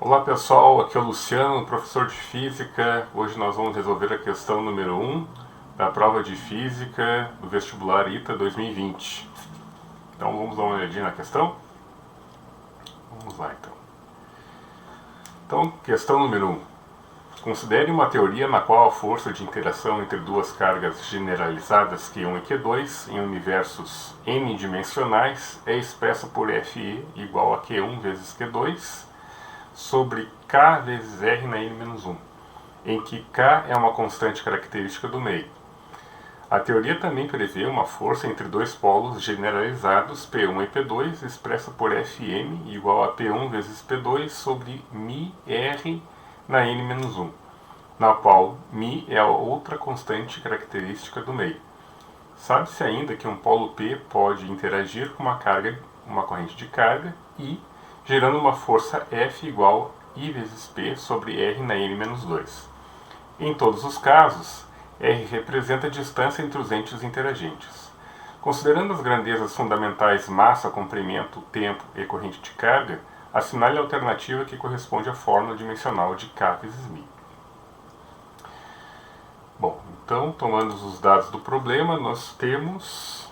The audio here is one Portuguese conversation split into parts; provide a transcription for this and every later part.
Olá pessoal, aqui é o Luciano, professor de Física. Hoje nós vamos resolver a questão número 1 da prova de Física do vestibular ITA 2020. Então vamos dar uma olhadinha na questão? Vamos lá então. Então, questão número 1. Considere uma teoria na qual a força de interação entre duas cargas generalizadas Q1 e Q2 em universos n-dimensionais é expressa por Fe igual a Q1 vezes Q2 sobre K vezes R na n-1, em que K é uma constante característica do meio. A teoria também prevê uma força entre dois polos generalizados P1 e P2 expressa por Fm igual a P1 vezes P2 sobre μR na n-1, na qual μ é a outra constante característica do meio. Sabe-se ainda que um polo P pode interagir com uma corrente de carga I, gerando uma força F igual I vezes P sobre R na n-2. Em todos os casos, R representa a distância entre os entes interagentes. Considerando as grandezas fundamentais massa, comprimento, tempo e corrente de carga, assinale a alternativa que corresponde à fórmula dimensional de K vezes μ. Bom, então, tomando os dados do problema, nós temos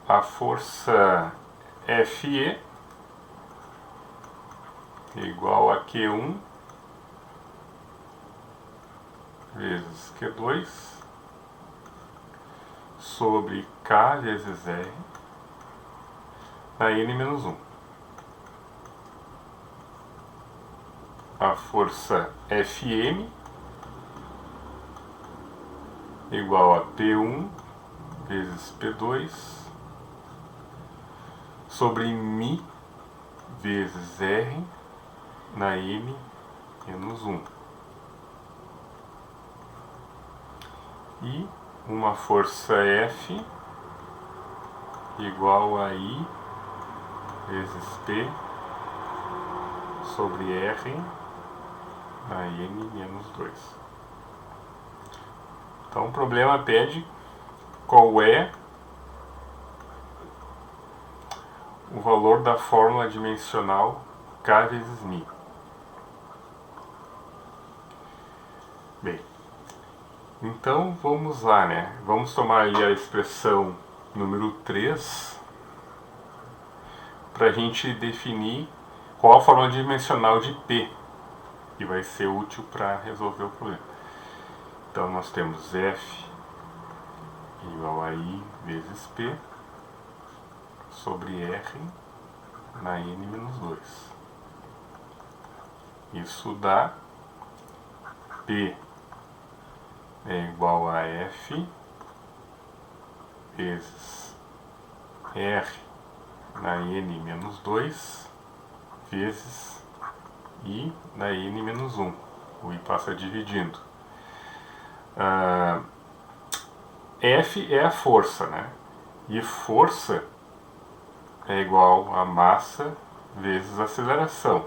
a força Fe igual a Q1 vezes Q2 sobre K vezes R na n-1. A força Fm igual a P1 vezes P2 sobre μ vezes R na n-1. E uma força F igual a I vezes P sobre R na n-2. Então o problema pede qual é o valor da fórmula dimensional K vezes μ. Bem, então vamos lá, né? Vamos tomar ali a expressão número 3 para a gente definir qual a fórmula dimensional de P, que vai ser útil para resolver o problema. Então nós temos F igual a I vezes P sobre R na n-2. Isso dá P é igual a F vezes R na n-2 vezes I na n-1. O I passa dividindo. F é a força, né? E força é igual a massa vezes aceleração,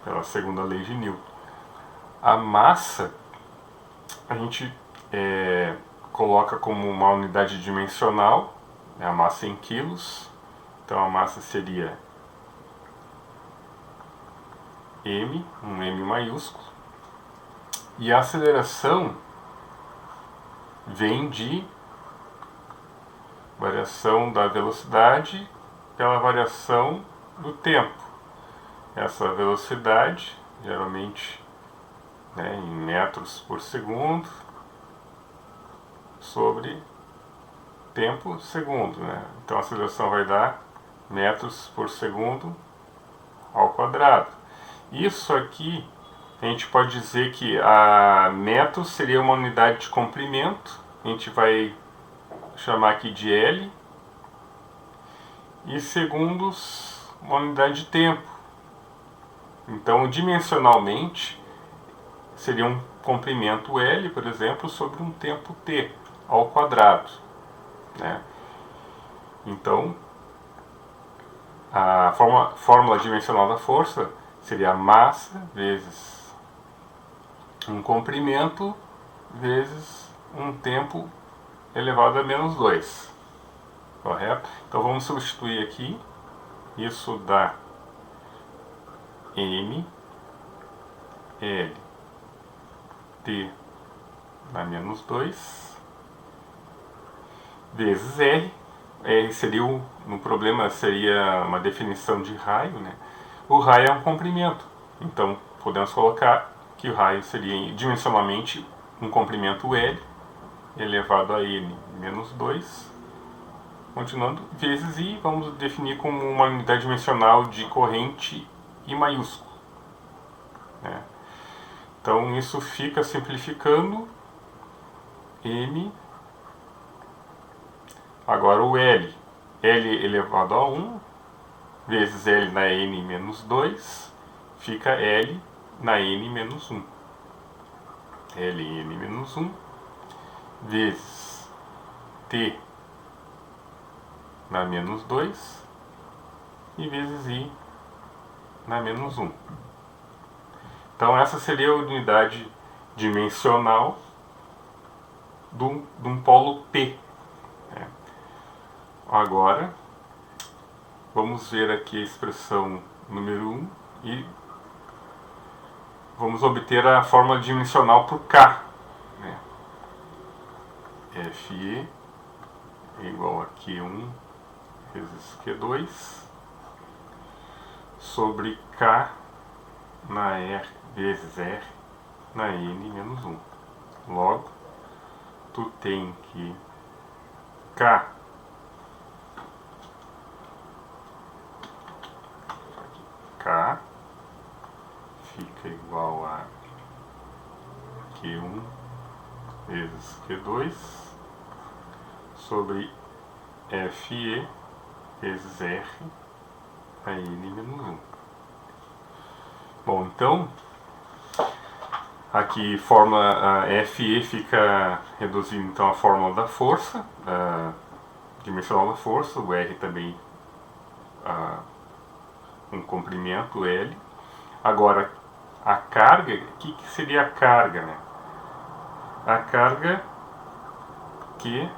pela segunda lei de Newton. A massa a gente coloca como uma unidade dimensional, né, a massa em quilos. Então a massa seria M, um M maiúsculo. E a aceleração vem de variação da velocidade pela variação do tempo. Essa velocidade, geralmente, né, em metros por segundo, sobre tempo segundo, né? Então a aceleração vai dar metros por segundo ao quadrado. Isso aqui a gente pode dizer que a metros seria uma unidade de comprimento, a gente vai chamar aqui de L, e segundos uma unidade de tempo. Então dimensionalmente seria um comprimento L, por exemplo, sobre um tempo T ao quadrado, né? Então a fórmula dimensional da força seria a massa vezes um comprimento vezes um tempo elevado a menos 2. Correto? Então vamos substituir aqui. Isso dá M L T na menos 2 vezes R. R seria no problema seria uma definição de raio, né? O raio é um comprimento, então podemos colocar que o raio seria dimensionalmente um comprimento L elevado a N menos 2, continuando, vezes I, vamos definir como uma unidade dimensional de corrente I maiúsculo, né? Então isso fica simplificando M. Agora o L elevado a 1 vezes L na N menos 2 fica L na N menos 1. L em N menos 1 vezes T na menos 2 e vezes I na menos 1. Então essa seria a unidade dimensional de um polo P. Agora, vamos ver aqui a expressão número 1 e vamos obter a fórmula dimensional por K. Né? FE é igual a Q1 vezes Q2 sobre K na R vezes R na N menos 1. Logo, tu tem que K fica igual a Q1 vezes Q2 sobre FE vezes R a N menos 1. Bom, então, aqui fórmula FE fica reduzindo então a fórmula da força, dimensional da força, o R também um comprimento L. Agora, a carga, o que seria a carga, né? A carga que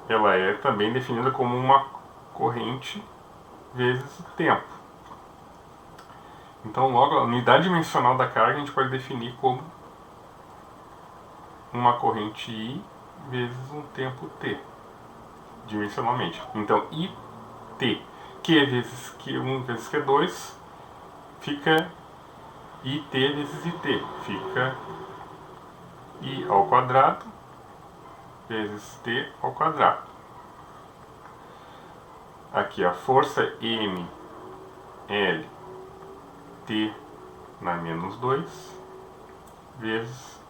ela é também definida como uma corrente vezes o tempo. Então, logo, a unidade dimensional da carga a gente pode definir como uma corrente I vezes um tempo T, dimensionalmente. Então, IT, Q vezes Q1 vezes Q2, fica IT vezes IT, fica I ao quadrado vezes T ao quadrado. Aqui a força M, L, T na menos 2, vezes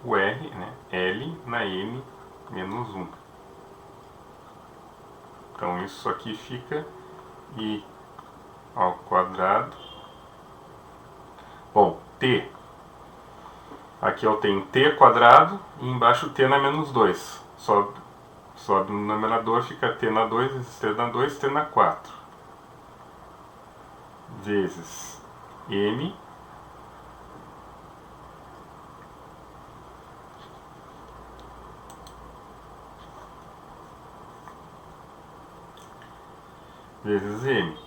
o R, né, L na N menos 1. Então isso aqui fica I ao quadrado. Bom, T. Aqui eu tenho T quadrado e embaixo T na menos 2. Sobe no numerador, fica T na 2 vezes T na 2, T na 4. Vezes M vezes M.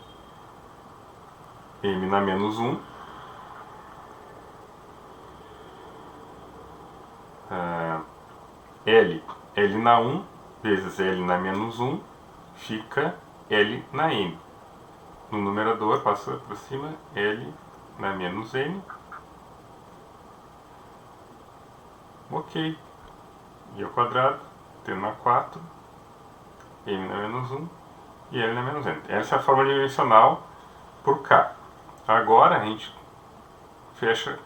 M na menos 1. L na 1 vezes L na menos 1 fica L na N. No numerador passa para cima L na menos N. Ok. I ao quadrado, T na 4, M na menos 1 e L na menos N. Essa é a forma dimensional por K. Agora a gente fecha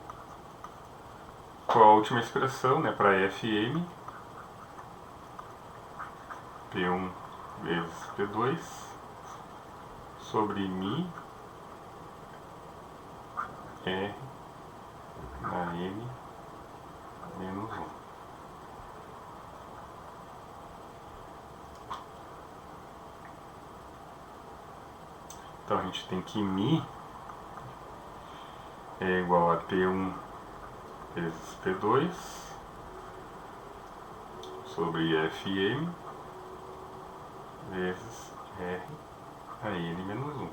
com a última expressão, né, para FM. P1 vezes P2 sobre μ R na N menos 1. Então a gente tem que μ é igual a P1 vezes P2 sobre FM vezes R a N menos 1.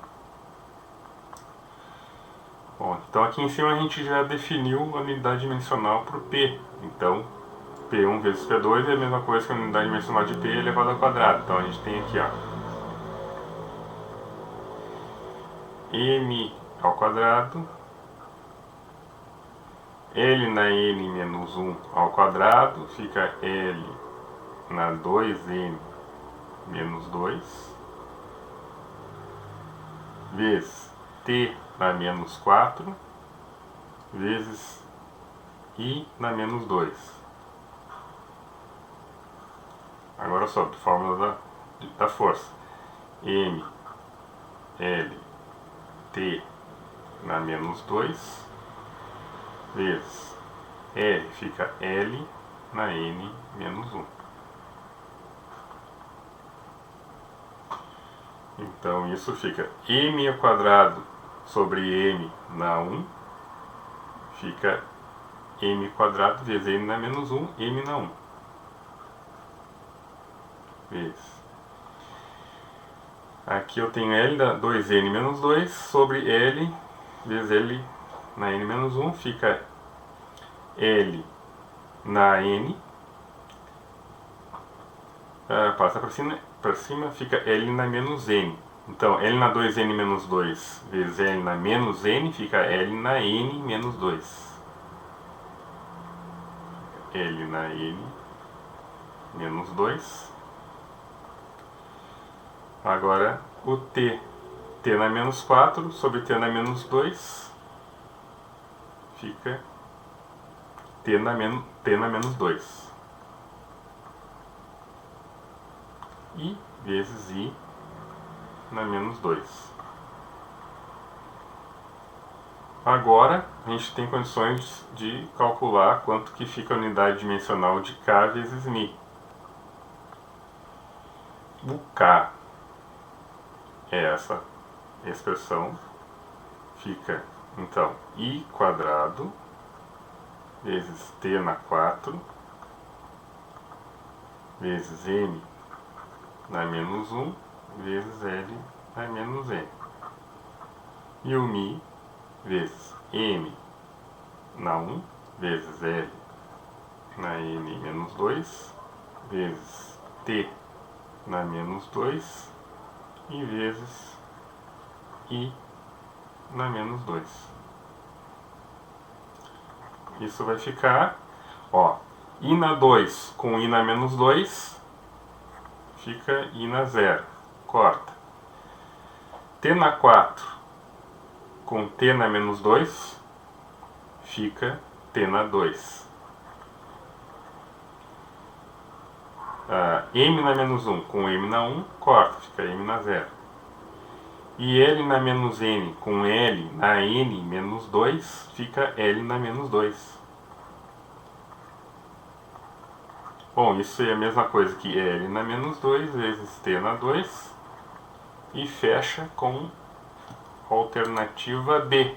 Então aqui em cima a gente já definiu a unidade dimensional para o P. Então P1 vezes P2 é a mesma coisa que a unidade dimensional de P elevado ao quadrado. Então a gente tem aqui, ó, M ao quadrado, L na N menos 1 ao quadrado, fica L na 2N menos 2, vezes T na menos 4, vezes I na menos 2. Agora sobre fórmula da força. M, L, T na menos 2, vezes R fica L na N menos 1. Então isso fica M ao quadrado sobre M na 1, fica M quadrado vezes N na menos 1, M na 1. Vezes. Aqui eu tenho L da 2N menos 2 sobre L vezes L na N menos 1, fica L na N, passa para cima, fica L na menos N. Então L na 2N menos 2 vezes L na menos N, fica L na N menos 2. L na N menos 2. Agora o T na menos 4 sobre T na menos 2, fica T na menos 2. I vezes I na menos 2. Agora a gente tem condições de calcular quanto que fica a unidade dimensional de K vezes Mi. O K é essa expressão, fica então I quadrado vezes T na 4 vezes M na menos 1 vezes L na menos N. E o Mi vezes M na 1 vezes L na N menos 2 vezes T na menos 2 e vezes I na menos 2. Isso vai ficar, ó, I na 2 com I na menos 2, fica I na 0, corta. T na 4 com T na menos 2, fica T na 2. M na menos 1 com M na 1, corta, fica M na 0. E L na menos N com L na N menos 2, fica L na menos 2. Bom, isso é a mesma coisa que L na menos 2 vezes T na 2, e fecha com a alternativa B.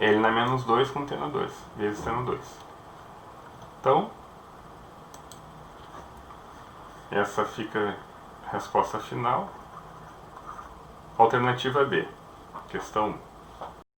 L na menos 2 com T na 2, vezes T na 2. Então, essa fica a resposta final. Alternativa B, questão 1.